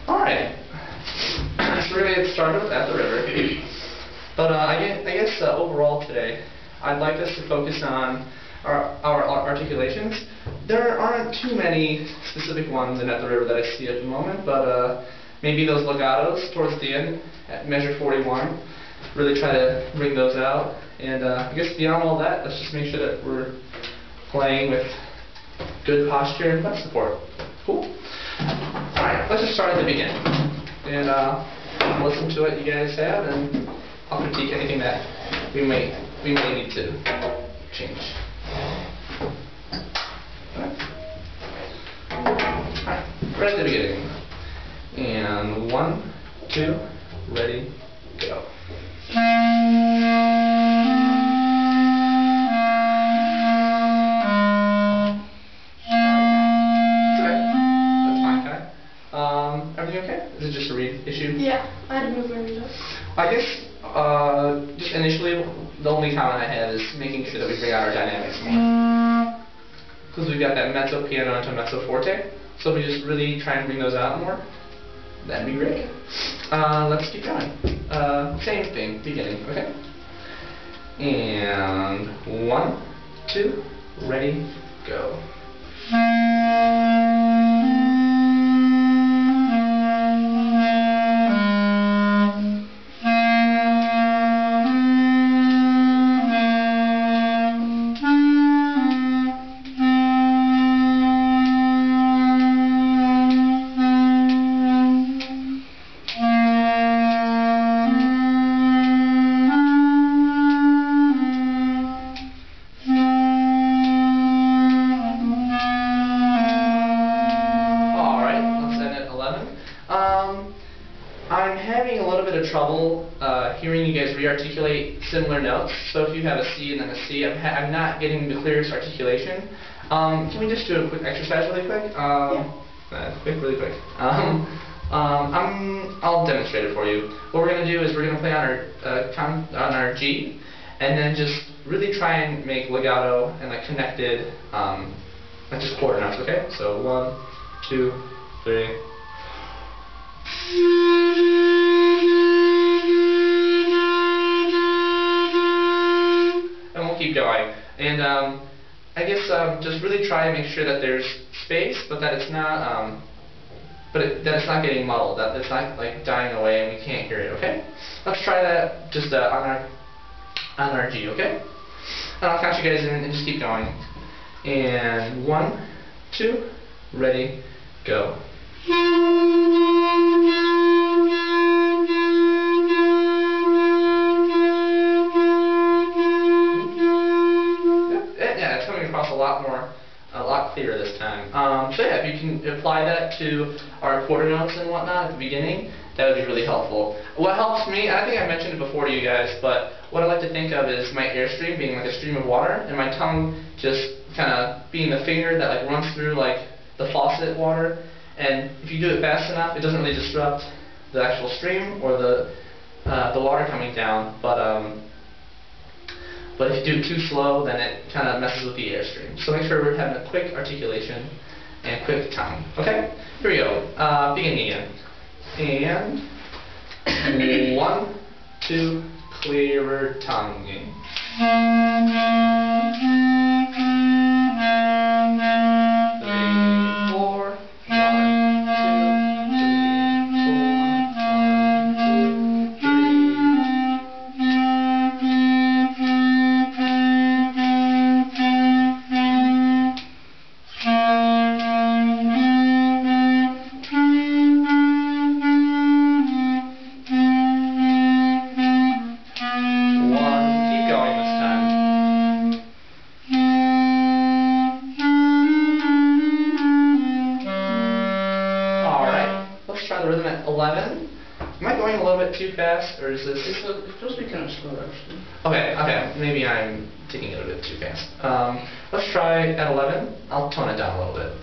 Alright. So we're going to get started with At the River. But I guess overall today, I'd like us to focus on our articulations. There aren't too many specific ones in At the River that I see at the moment, but maybe those legatos towards the end, at measure 41, really try to bring those out. And I guess beyond all that, let's just make sure that we're playing with good posture and butt support. Cool? Alright, let's just start at the beginning. And listen to what you guys have, and I'll critique anything that we may need to change. Alright, right at the beginning. And 1, 2, ready, go. Everything okay? Is it just a read issue? Yeah, I had to move my read up. I guess, just initially, the only comment I have is making sure that we bring out our dynamics more. Because we've got that mezzo piano into mezzo forte, so if we just really try and bring those out more, that'd be great. Let's keep going. Same thing, beginning, okay? And 1, 2, ready, go. I'm having a little bit of trouble hearing you guys re-articulate similar notes. So if you have a C and then a C, I'm not getting the clearest articulation. Can we just do a quick exercise really quick? Really quick. I'll demonstrate it for you. What we're going to do is we're going to play on our G, and then just really try and make legato and like connected, like just quarter notes. Okay? So 1, 2, 3. And we'll keep going. And I guess just really try and make sure that there's space, but that it's not, that it's not getting muddled, that it's not like dying away and we can't hear it. Okay? Let's try that just on our G. Okay? And I'll count you guys in and just keep going. And 1, 2, ready, go. Yeah, it's coming across a lot clearer this time. So yeah, if you can apply that to our quarter notes and whatnot at the beginning, that would be really helpful. What helps me, I think I mentioned it before to you guys, but what I like to think of is my airstream being like a stream of water, and my tongue just kind of being the finger that like runs through like the faucet water. And if you do it fast enough, it doesn't really disrupt the actual stream or the water coming down. But if you do it too slow, then it kind of messes with the airstream. So make sure we're having a quick articulation and quick tongue. Okay? Here we go. Beginning again. And 1, 2, clearer tonguing. 3, 4. 1, 2, 3, 4. 1, 2, 1. Keep going this time. Alright, let's try the rhythm at 11. Am I going a little bit too fast, or is this... It's supposed to be kind of slow, actually. Okay, maybe I'm taking it a bit too fast. Let's try at 11. I'll tone it down a little bit.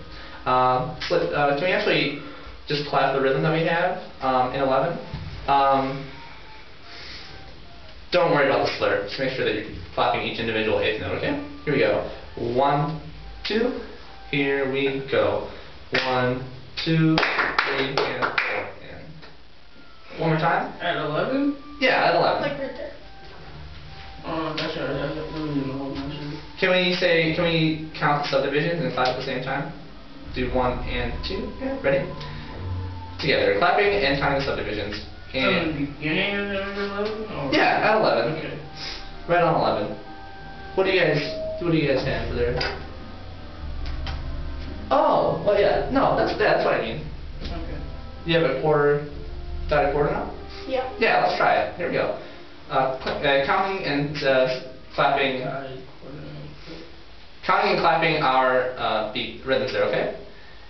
Can we actually just clap the rhythm that we have in 11? Don't worry about the slur. Just make sure that you're clapping each individual eighth note, okay? Here we go. 1, 2. Here we go. 1, 2. 3, and 4, and... One more time? At 11? Yeah, at 11. Like right there. That's right. That's really the whole message. Can we count the subdivisions and clap at the same time? Do 1 and 2. Yeah, ready? Together, clapping and counting the subdivisions. So in the beginning of the 11? Or? Yeah, at 11. Okay. Right on 11. What do you guys have for there? Oh, well yeah. No, that's what I mean. Okay. You have a quarter, dot a quarter now? Yeah. Yeah, let's try it. Here we go. Counting and clapping. Counting and clapping our beat rhythms there, okay?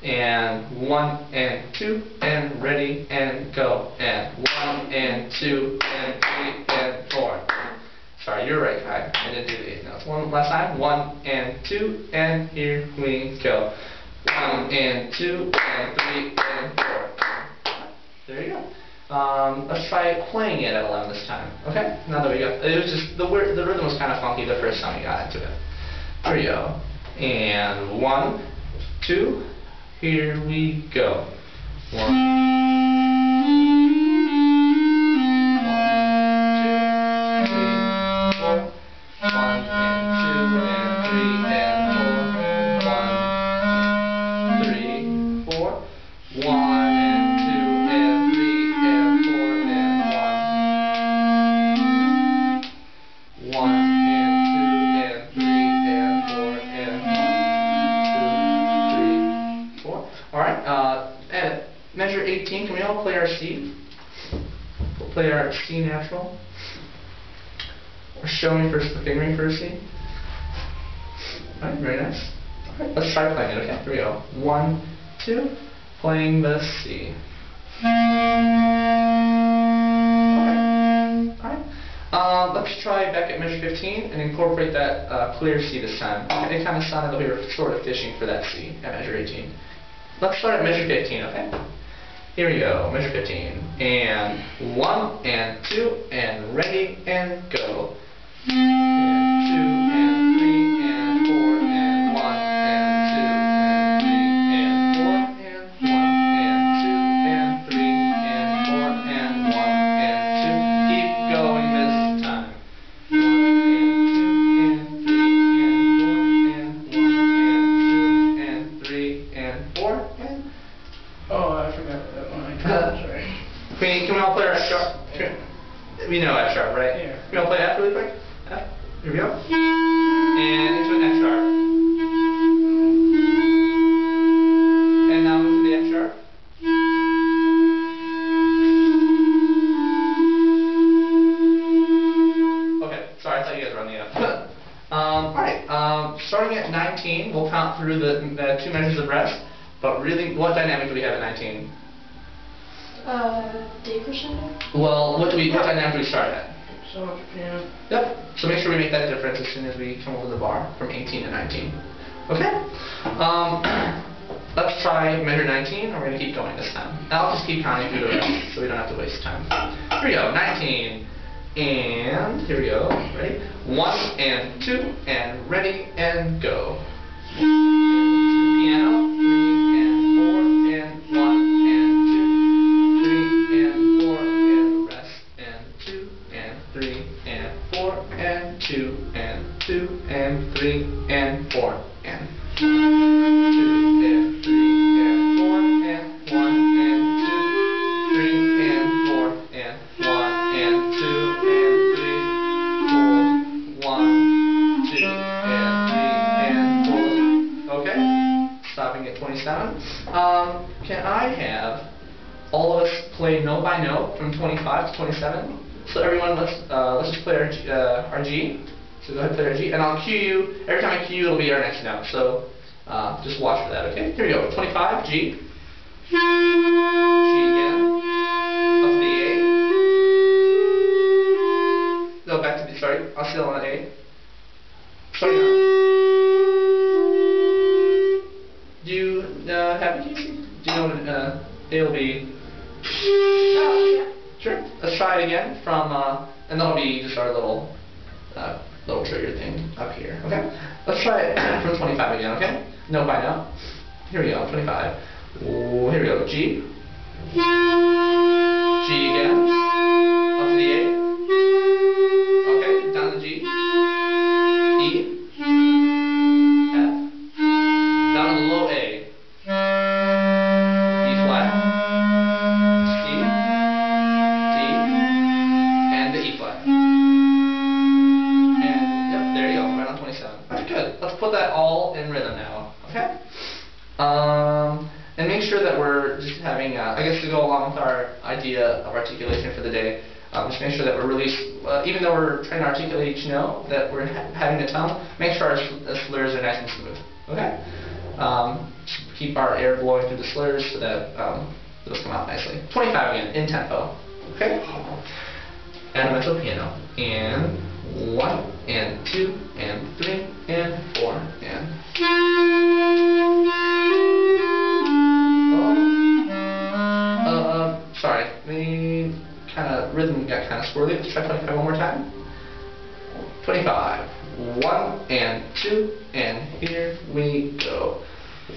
And 1 and 2 and ready and go. And 1 and 2 and 3 and 4. Sorry, you're right, Kai. I didn't do the 8 notes. One last time. 1 and 2 and here we go. 1 and 2 and 3 and 4. There you go. Let's try playing it at 11 this time. Okay? Now that we got it was just the rhythm was kind of funky the first time we got into it. Here we go. And 1, 2, here we go. 1, 1, 2, 3, 4, 1, and 2 and 3 and 4, 1, 3, 4, 1 and 2 and 3 and 4 and 1, 1 and 2 and 3 and 4 and 1, 2, 3, 4. All right. At measure 18, can we all play our C? We'll play our C natural. Or show me first the fingering for a C. All right, very nice. All right, let's try playing it. Okay, here we go. 1, 2, playing the C. Let's try back at measure 15 and incorporate that clear C this time. It kind of sounded like we were sort of fishing for that C at measure 18. Let's start at measure 15, okay? Here we go, measure 15. And 1 and 2 and ready and go. And 2 and 3 and 4 and 1 and 2 and 3 and 4 and 1 and 2 and 3 and 4 and 1 and 2. Keep going this time. 1 and 2 and 3 and 4 and 1 and 2 and 3 and 4 and... Oh, I forgot that one. Sorry. Can we all play our F sharp? We know F sharp, right? Yeah. Can we all play F really quick? F. Here we go. And into an F sharp. And now into the F sharp. Okay, sorry, I thought you guys were on the F. Alright, starting at 19, we'll count through the 2 measures of rest. But really, what dynamic do we have at 19? D crescendo? Well, what dynamic do we start at? So, yeah. Yep. So make sure we make that difference as soon as we come over the bar from 18 to 19. Okay? Let's try measure 19, and we're going to keep going this time. And I'll just keep counting through the rest, so we don't have to waste time. Here we go. 19. And here we go. Ready? 1 and 2 and ready and go. Piano. 3 and 4 and 1 and 2, 3 and 4 and rest and 2 and 3 and 4 and 2 and 2 and 3 and 4 and 2 and 3 and 4 and 1 and 2, 3 and 4 and 1 and 2 and 3, 4, 1, 2 and 3 and 4. Okay? Stopping at 27. Can I have all of us play note by note from 25 to 27? So everyone, let's just play our G. So go ahead and play our G, and I'll cue you. Every time I cue you, it'll be our next note. So just watch for that. Okay? Here we go. 25 G. G again. Up to the A. No, back to the. Sorry, I'll still on A. Sorry now. Do you have a key? Do you know what it'll be? Sure. Let's try it again from, and that'll be just our little trigger thing up here. Okay. Let's try it from 25 again. Okay. Note by note. Here we go. 25. Ooh, here we go. G. G again. Up to the A. Okay, down to G. E. F. Down to the low A. E flat. C. D. And the E flat. And, yep, there you go, right on 27. Alright, good. Let's put that all in rhythm now, okay? And make sure that we're just having, I guess to go along with our idea of articulation for the day, just make sure that we're really, even though we're trying to articulate each note, that we're having the tongue, make sure our slurs are nice and smooth, okay? Keep our air blowing through the slurs so that those come out nicely. 25 again, in tempo, okay? And a mental piano. And 1, and 2, and 3, and 4, and... Sorry, the kind of rhythm got kind of squirrely. Let's try 25 one more time. 25. 1 and 2, and here we go.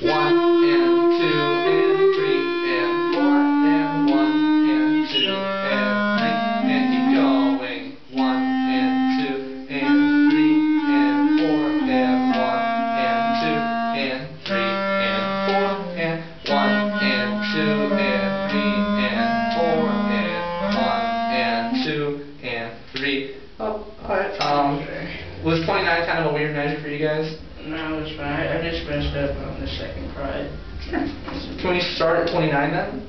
1 and 2 and 3 and 4 and 1 and 2 and 3 and keep going. 1 and 2 and 3 and 4 and 1 and 2 and 3 and 4 and 1 and 2 and 3 and 4 and 1 and 2 and 3. Oh, alright. Was 29 kind of a weird measure for you guys? No, it's fine. I just messed up on the second part. Can we start at 29 then?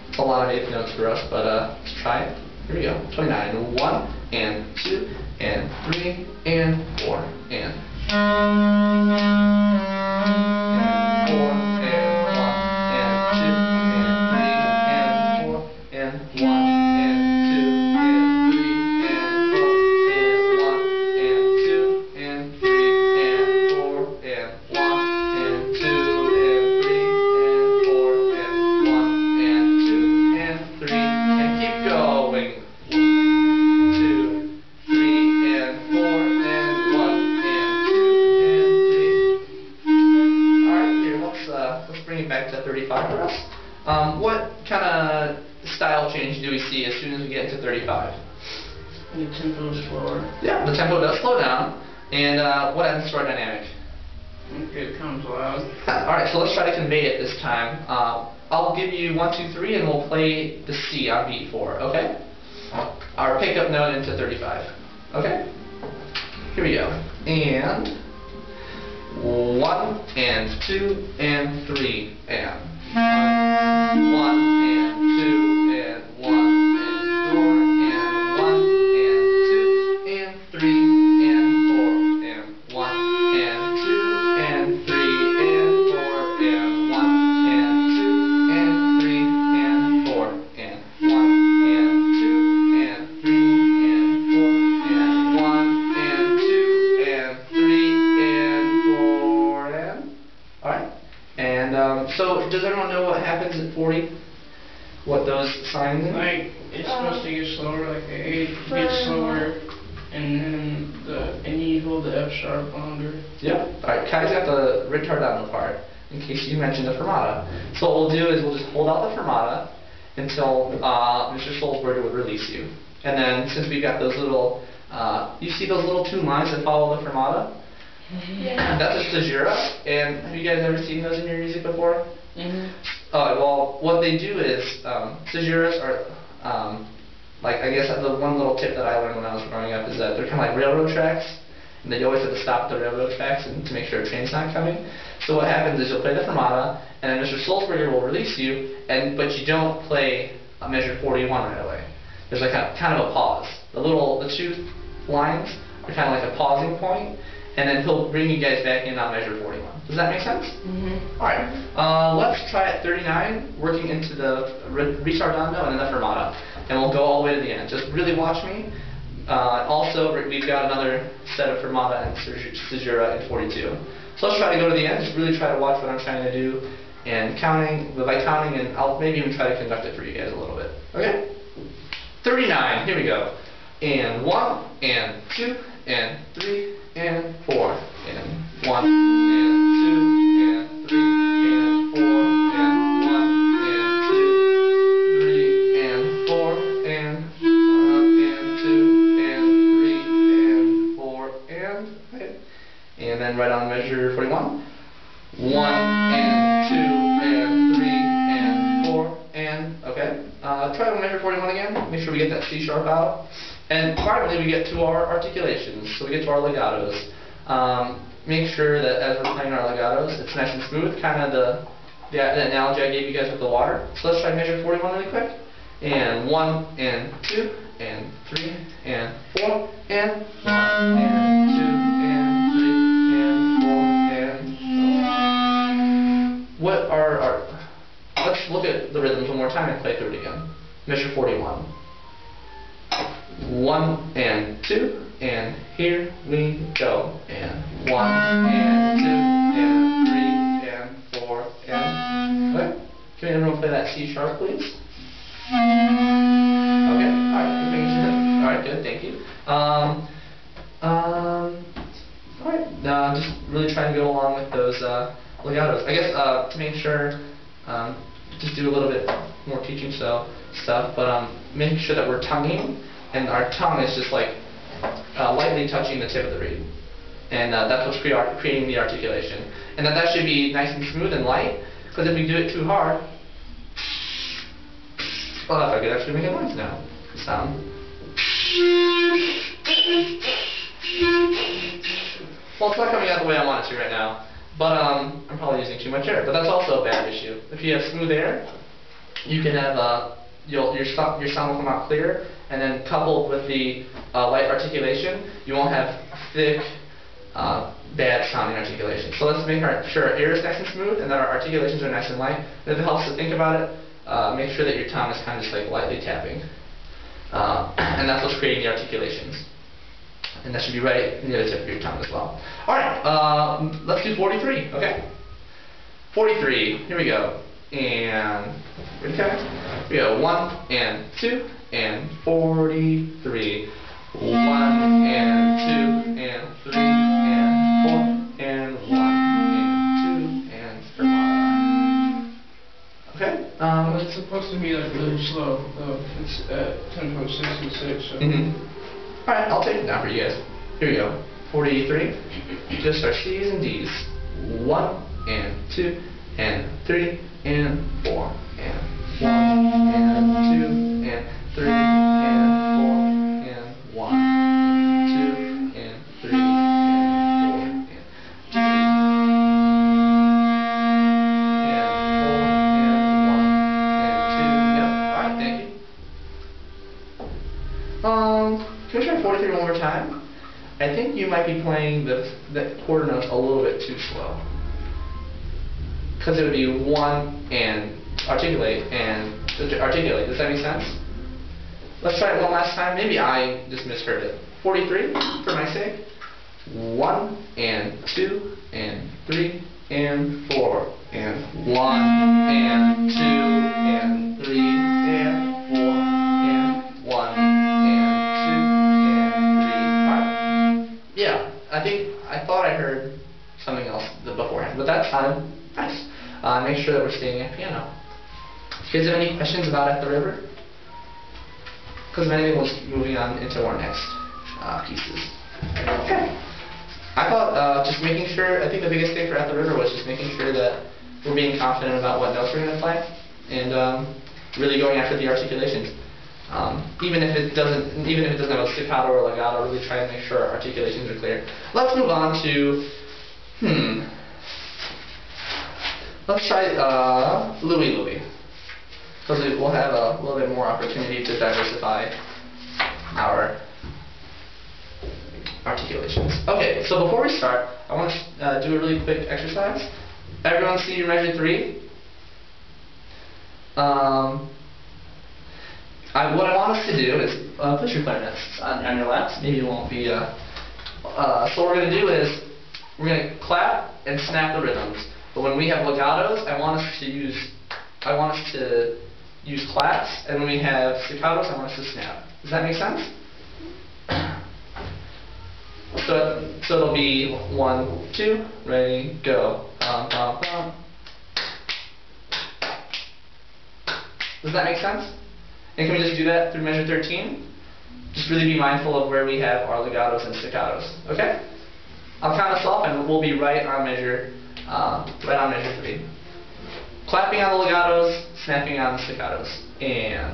It's a lot of eighth notes for us, but let's try it. Here we go. 29. 1 and 2 and 3 and 4 and 4 and 1 and 2 and 3 and 4 and 1 and 2 and 3 and 4 and 1 and 2 and 3 and 4 and 1 and 2 and 3 and 4 and 1 and 2 and 3 and keep going. 1, 2, 3 and 4 and 1 and 2 and 3. Alright, here, let's bring it back to 35 for us. What kind of style change do we see as soon as we get into 35? The tempo is slower. Yeah, the tempo does slow down. And what happens to our dynamic? It comes loud. Alright, so let's try to convey it this time. I'll give you 1, 2, 3 and we'll play the C on beat 4, okay? Our pickup note into 35. Okay? Here we go. And 1 and 2 and 3 and 1 and 2 and 1 and 4 and 1 and 2 and 3 and 4 and 1 and 2 and 3 and 4 and 1 and 2 and 3 and 4 and 1 and 2 and 3 and 4 and 1 and 2 and 3 and 4 and... Alright. And so does everyone know what happens at 40? What those signs mean? Like, it's supposed to get slower, like the A gets slower, and then you hold the F sharp longer. Yep. Alright, Kai's got the ritardando part, in case you mentioned the fermata. So what we'll do is we'll just hold out the fermata until Mr. Solsberger would release you. And then since we've got those little, you see those little 2 lines that follow the fermata? Yeah. That's a caesura, and have you guys ever seen those in your music before? Well, what they do is, caesuras are, like, I guess the one little tip that I learned when I was growing up is that they're kind of like railroad tracks, and then you always have to stop the railroad tracks and to make sure a train's not coming. So what happens is you'll play the fermata, and then Mr. Solsberger will release you, but you don't play a measure 41 right away. There's like kind of a pause. The 2 lines are kind of like a pausing point, and then he'll bring you guys back in on measure 41. Does that make sense? Alright, let's try at 39, working into the ritardando and then the fermata. And we'll go all the way to the end. Just really watch me. Also, we've got another set of fermata and caesura in 42. So let's try to go to the end. Just really try to watch what I'm trying to do. And by counting, and I'll maybe even try to conduct it for you guys a little bit. Okay? 39, here we go. And 1, and 2, and 3, and 4, and 1, and 2, and 3, and 4, and 1, and 2, make sure we get that C sharp out. And finally, we get to our articulations. So we get to our legatos. Make sure that as we're playing our legatos, it's nice and smooth, kind of the analogy I gave you guys with the water. So let's try measure 41 really quick. And 1, and 2, and 3, and 4, and 1, and 2, and 3, and 4, and what are our... Let's look at the rhythms one more time and play through it again. Measure 41. 1, and 2, and here we go. And 1, and 2, and 3, and 4, and... Okay. Can everyone play that C sharp, please? Okay. Alright, good, thank you. Alright, just really trying to go along with those legatos. I guess to make sure, just do a little bit more teaching stuff, but making sure that we're tonguing, and our tongue is just like lightly touching the tip of the reed. And that's what's creating the articulation. And that should be nice and smooth and light, because if we do it too hard, well, if I could actually make a noise now. Sound. Well, it's not coming out the way I want it to right now, but I'm probably using too much air. But that's also a bad issue. If you have smooth air, you can have your sound will come out clear, and then coupled with the light articulation, you won't have thick, bad sounding articulation. So let's make sure our air is nice and smooth, and that our articulations are nice and light. And if it helps to think about it, make sure that your tongue is kind of just like lightly tapping. And that's what's creating the articulations. And that should be right near the tip of your tongue as well. Alright, let's do 43, okay? 43, here we go. And, okay? Here we go, 1, and 2, and 43. 1, and 2, and 3, and 4, and 1, and 2, and 3. Okay? It's supposed to be like really slow, though. It's at tempo 66. So. Alright, I'll take it now for you guys. Here we go. 43. Just our C's and D's. 1, and 2, and 3, and 4, and 1, and 2, and 3, and 4, and 1, and 2, and 3, and 4, and 2. Can we try 43 one more time? I think you might be playing the quarter notes a little bit too slow. Because it would be 1 and articulate and articulate. Does that make sense? Let's try it one last time. Maybe I just misheard it. 43, for my sake. 1 and 2 and 3 and 4 and 1 and 2 and 3 and 4 and 1 and 2 and 3. Yeah, I thought I heard something else beforehand, but that's fine. Nice. Make sure that we're staying at piano. Do you guys have any questions about At the River? Because then we'll moving on into our next pieces. Okay. I thought just making sure, I think the biggest thing for At the River was just making sure that we're being confident about what notes we're going to play, and really going after the articulations. Even if it doesn't have a staccato or legato, really try and make sure our articulations are clear. Let's move on to, let's try Louie Louie, because we'll have a little bit more opportunity to diversify our articulations. Okay, so before we start, I want to do a really quick exercise. Everyone see your measure 3? What I want us to do is put your clarinets on your laps. Maybe it won't be. So what we're going to do is we're going to clap and snap the rhythms. But when we have legatos, I want us to use claps, and when we have staccatos, I want us to snap. Does that make sense? So it'll be 1, 2, ready, go. Bum, bum, bum. Does that make sense? And can we just do that through measure 13? Just really be mindful of where we have our legatos and staccatos. Okay? I'll count us off, and we'll be right on measure 3. clapping on the legatos, snapping on the staccatos. And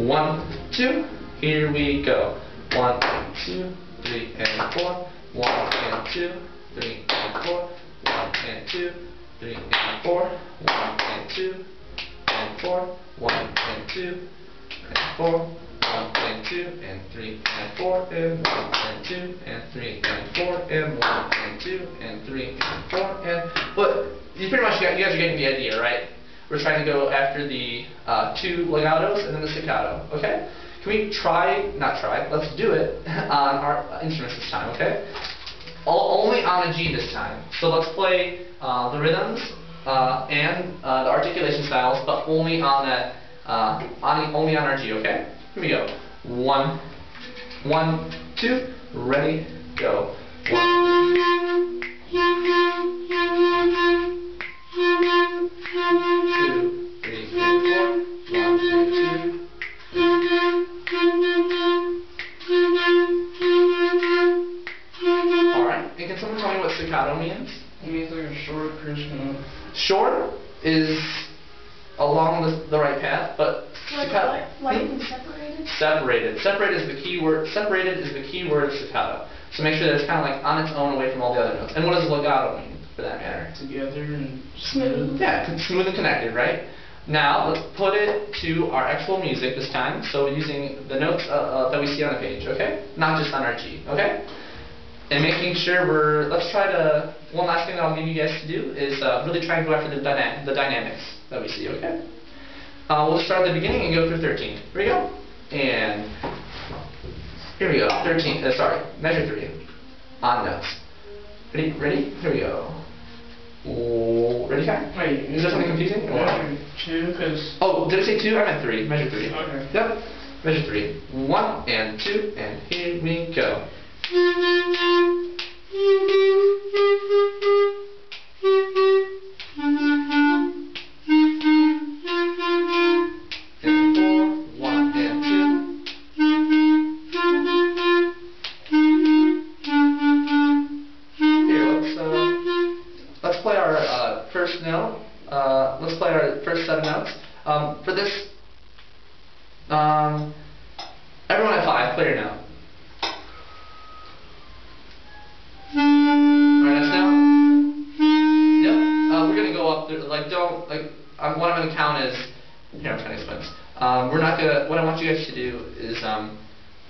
1, 2, here we go. 1, 2, 3, and 4. 1 and 2, 3 and 4. 1 and 2, 3 and 4. 1 and 2, and 4. 1 and 2, and 4. 1 and 2, and 3 and 4, and 1 and 2, and 3 and 4, and 1 and 2, and 3 and 4, and but you pretty much you guys are getting the idea, right? We're trying to go after the 2 legatos and then the staccato, okay? Can we let's do it on our instruments this time, okay? Only on a G this time. So let's play the rhythms and the articulation styles, but only on that, only on our G, okay? Here we go. 1, 1, 2, ready, go. 1, 2, 3, and 4. 1 and 2. Alright, and can someone tell me what staccato means? It means like a short, crisp note. Short is along the right path, but staccato. Like and separated? Separated is the key word. Separated is the key word of staccato. So make sure that it's kind of like on its own, away from all the other notes. And what does legato mean, for that matter? Together and smooth. Yeah, smooth and connected, right? Now let's put it to our actual music this time. So using the notes that we see on the page, okay? Not just on our G, okay? And making sure let's try to, one last thing that I'll give you guys to do is really try and go after the dynamics that we see, okay? We'll start at the beginning and go through 13. Here we go. And here we go. 13, measure 3 on notes. Ready? Here we go. Ready, time? Wait, is there something confusing? Measure 2, because... Oh, did I say 2? I meant 3. Measure 3. Okay. Yep. Measure 3. 1 and 2, and here we go. First note. Let's play our first set of notes. For this, everyone at 5, play your note. Alright, next note. Yep. We're gonna go up there. What I'm gonna count is. Here, I'm trying to explain this. We're not gonna. What I want you guys to do is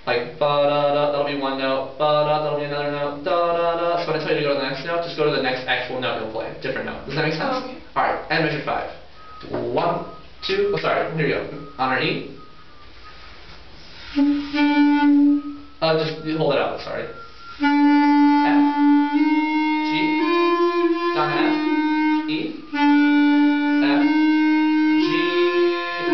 like ba da da. That'll be one note. Ba da. That'll be another note. Da da da. So when I tell you to go to the next note, just go to the next actual note you'll play. Different note. Does that make sense? Oh, okay. All right. And measure 5. 1, 2. Oh, sorry. Here we go. On our E. Just hold it out. Sorry. F. G. Down F. E. F. G. F.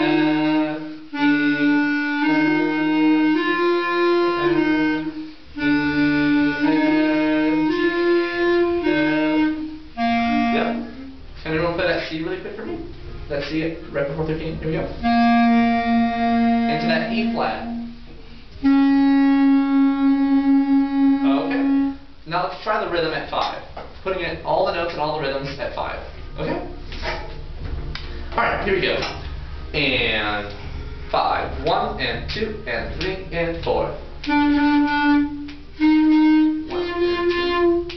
Can everyone play that C really quick for me? That C right before 13. Here we go. Into that E flat. Okay. Now let's try the rhythm at 5. Putting in all the notes and all the rhythms at 5. Okay? Alright, here we go. And 5. 1 and 2 and 3 and 4. 1 and 2.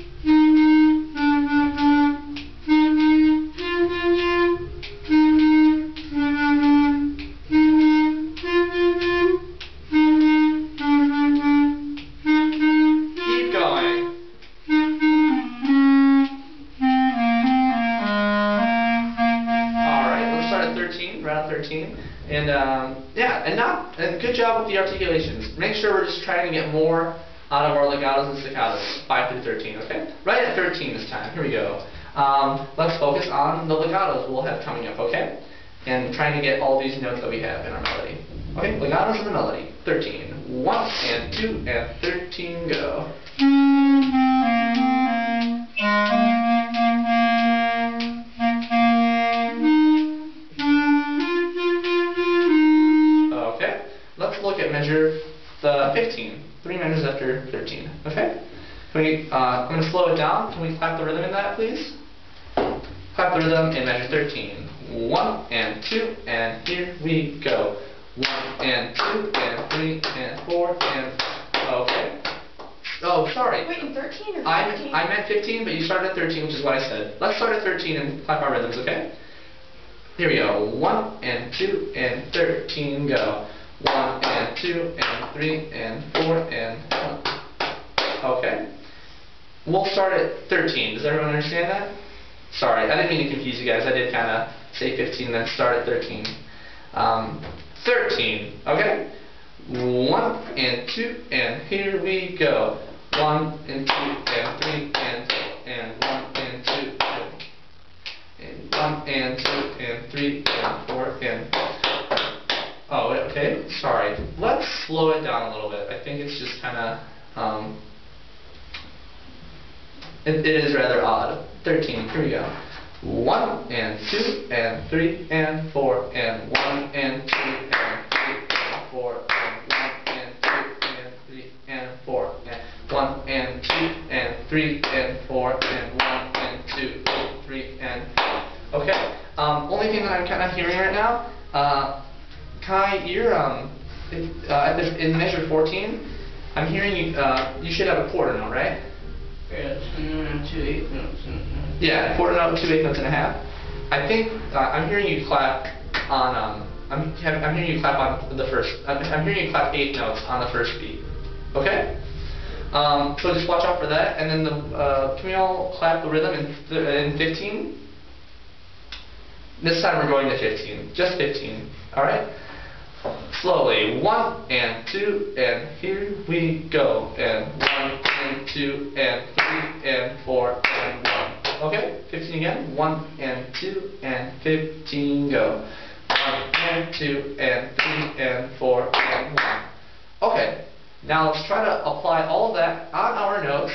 Round 13, and and good job with the articulations. Make sure we're just trying to get more out of our legatos and staccatos, 5 through 13, okay? Right at 13 this time. Here we go. Let's focus on the legatos we'll have coming up, okay? And trying to get all these notes that we have in our melody. Okay, legatos and the melody. 13. 1 and 2 and 13, go. Let's look at measure 15. 3 measures after 13. Okay? Can we, I'm going to slow it down. Can we clap the rhythm in that, please? Clap the rhythm in measure 13. 1 and 2 and here we go. 1 and 2 and 3 and 4 and okay. Oh, sorry. Wait, in 13 or 15? I meant 15, but you started at 13, which is what I said. Let's start at 13 and clap our rhythms, okay? Here we go. 1 and 2 and 13, go. 1 and 2 and 3 and 4 and 1. Okay. We'll start at 13. Does everyone understand that? Sorry, I didn't mean to confuse you guys. I did kind of say 15 and then start at 13. 13, okay? 1 and 2 and here we go. 1 and 2 and 3 and 1 and 2 and 1 and 2 and 3 and 4 and oh, okay, sorry. Let's slow it down a little bit. I think it's just kind of it is rather odd. 13, here we go. 1 and 2 and 3 and 4 and 1 and 2 and 3 and 4 and 1 and 2 and 3 and 4 and 1 and 2 and 3 and 4 and 1 and 2 and 3 and okay. Only thing that I'm kind of hearing right now, Kai, you're in measure 14. I'm hearing you. You should have a quarter note, right? Yes, and 2 8 notes. Yeah, quarter note, 2 8 notes and a half. I think I'm hearing you clap on. I'm hearing you clap on the first. I'm hearing you clap 8 notes on the first beat. Okay. So just watch out for that, and then can we all clap the rhythm in 15? This time we're going to 15, just 15. All right. Slowly, 1 and 2 and here we go, and 1 and 2 and 3 and 4 and 1. Okay, 15 again. 1 and 2 and 15 go. 1 and 2 and 3 and 4 and 1. Okay, now let's try to apply all of that on our notes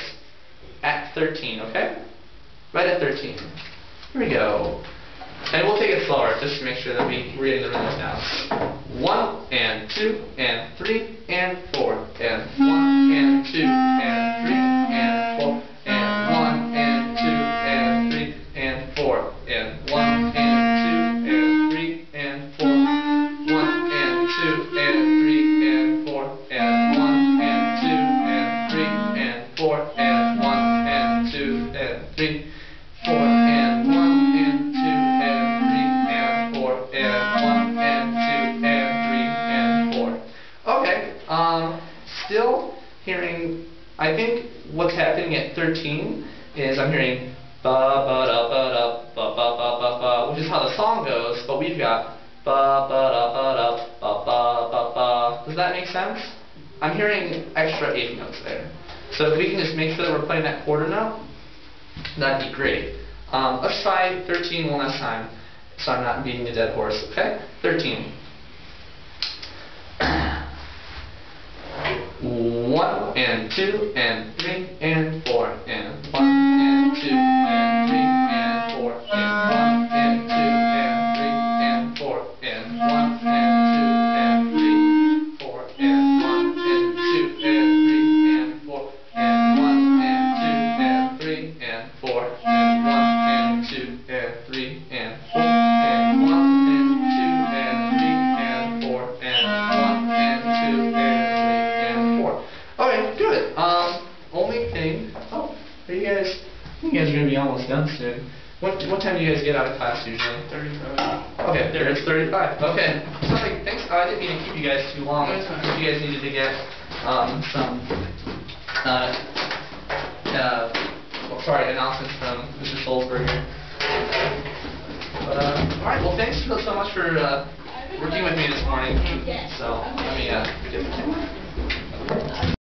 at 13. Okay, right at 13. Here we go. And we'll take it slower, just to make sure that we're getting the rhythms down. 1 and 2 and 3 and 4 and 1 and 2 and 3 and 4 and 1 and 2 and 3 and 4 and 1 and 2 and 3 and 4 1 and 2 and 3 and 4 and 1 and 2 and 3 and 4 and 1 and 2 and 3 4 and 1 and 2 and 3 and 4 and 1 and 2 and 3 and 4. Okay, still hearing, I think what's happening at 13 is I'm hearing ba ba da ba da ba ba ba ba ba, which is how the song goes, but we've got ba ba da ba da ba ba ba ba. Does that make sense? I'm hearing extra 8 notes there. So if we can just make sure that we're playing that quarter note, that'd be great. Let's try 13 one last time, so I'm not beating a dead horse, okay? 13. 1 and 2 and 3 and 4 and 1 and 2 and 3 and 4 and 1 and 2 and 3 and 4 and 1 and 2 and 3 4 and 1 and 2 and 3 and 4 and 1 and 2 and 3 and 4 and 1 and 2 and 3 and 4 and 1 and 2 and 3 and 4 and 1 and 2 and 3 and 4. Okay, good. Only thing. Oh, are you guys? You guys are gonna be almost done soon. What time do you guys get out of class usually? 35. Okay, there it's 35. Okay. Sorry, thanks. I didn't mean to keep you guys too long. If you guys needed to get some announcements from Mr. Solzberger. But all right. Well, thanks so much for working with me this morning. So let me get the camera.